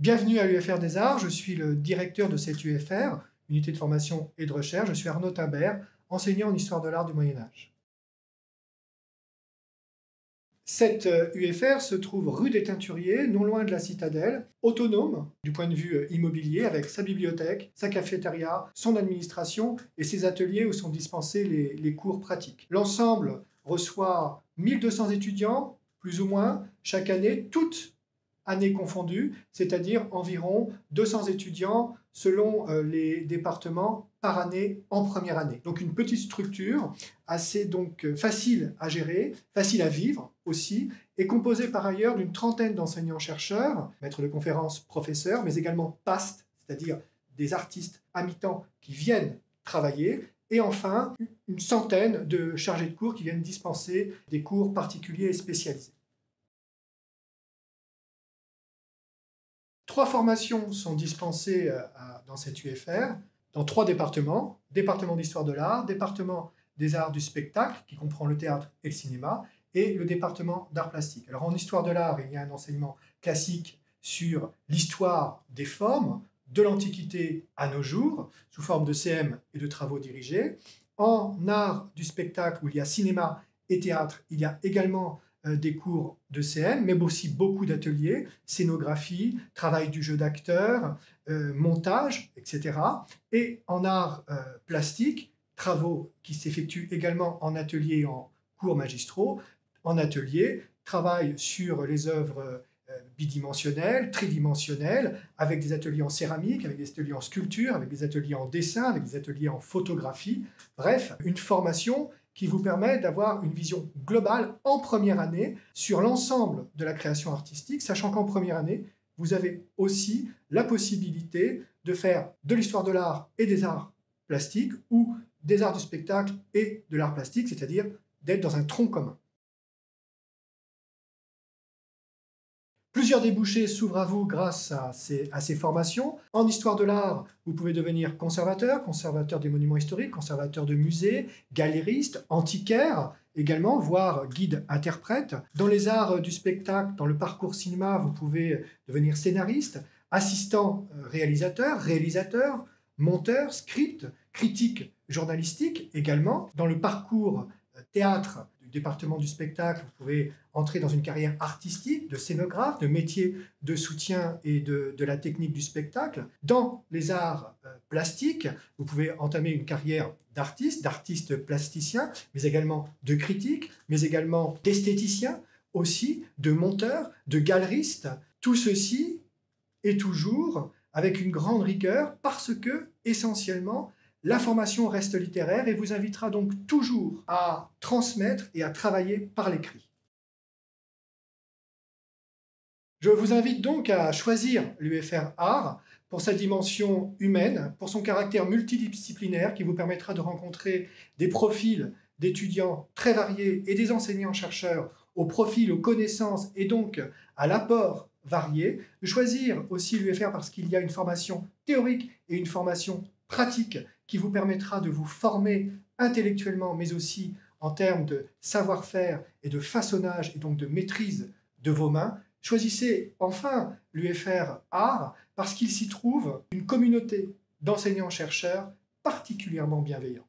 Bienvenue à l'UFR des Arts, je suis le directeur de cette UFR, unité de formation et de recherche. Je suis Arnaud Timbert, enseignant en histoire de l'art du Moyen-Âge. Cette UFR se trouve rue des Teinturiers, non loin de la Citadelle, autonome du point de vue immobilier, avec sa bibliothèque, sa cafétéria, son administration et ses ateliers où sont dispensés les cours pratiques. L'ensemble reçoit 1200 étudiants, plus ou moins, chaque année, toutes années confondues, c'est-à-dire environ 200 étudiants selon les départements par année en première année. Donc une petite structure assez facile à gérer, facile à vivre aussi, et composée par ailleurs d'une trentaine d'enseignants-chercheurs, maîtres de conférences, professeurs, mais également PAST, c'est-à-dire des artistes à mi-temps qui viennent travailler, et enfin une centaine de chargés de cours qui viennent dispenser des cours particuliers et spécialisés. 3 formations sont dispensées dans cette UFR, dans 3 départements. Département d'histoire de l'art, département des arts du spectacle, qui comprend le théâtre et le cinéma, et le département d'art plastique. Alors en histoire de l'art, il y a un enseignement classique sur l'histoire des formes, de l'Antiquité à nos jours, sous forme de CM et de travaux dirigés. En art du spectacle, où il y a cinéma et théâtre, il y a également des cours de CM, mais aussi beaucoup d'ateliers, scénographie, travail du jeu d'acteur, montage, etc. Et en art plastique, travaux qui s'effectuent également en atelier et en cours magistraux, en atelier, travail sur les œuvres bidimensionnelles, tridimensionnelles, avec des ateliers en céramique, avec des ateliers en sculpture, avec des ateliers en dessin, avec des ateliers en photographie. Bref, une formation qui vous permet d'avoir une vision globale en première année sur l'ensemble de la création artistique, sachant qu'en première année, vous avez aussi la possibilité de faire de l'histoire de l'art et des arts plastiques ou des arts du spectacle et de l'art plastique, c'est-à-dire d'être dans un tronc commun. Plusieurs débouchés s'ouvrent à vous grâce à ces formations. En histoire de l'art, vous pouvez devenir conservateur des monuments historiques, conservateur de musées, galériste, antiquaire également, voire guide-interprète. Dans les arts du spectacle, dans le parcours cinéma, vous pouvez devenir scénariste, assistant réalisateur, monteur, script, critique journalistique également. Dans le parcours théâtre du département du spectacle, vous pouvez entrer dans une carrière artistique, de scénographe, de métier de soutien et de la technique du spectacle. Dans les arts plastiques, vous pouvez entamer une carrière d'artiste plasticien, mais également de critique, mais également d'esthéticien, aussi de monteur, de galeriste. Tout ceci est toujours avec une grande rigueur parce que, essentiellement, la formation reste littéraire et vous invitera donc toujours à transmettre et à travailler par l'écrit. Je vous invite donc à choisir l'UFR Art pour sa dimension humaine, pour son caractère multidisciplinaire qui vous permettra de rencontrer des profils d'étudiants très variés et des enseignants-chercheurs aux profils, aux connaissances et donc à l'apport varié. De choisir aussi l'UFR parce qu'il y a une formation théorique et une formation pratique qui vous permettra de vous former intellectuellement, mais aussi en termes de savoir-faire et de façonnage et donc de maîtrise de vos mains. Choisissez enfin l'UFR Art parce qu'il s'y trouve une communauté d'enseignants-chercheurs particulièrement bienveillants.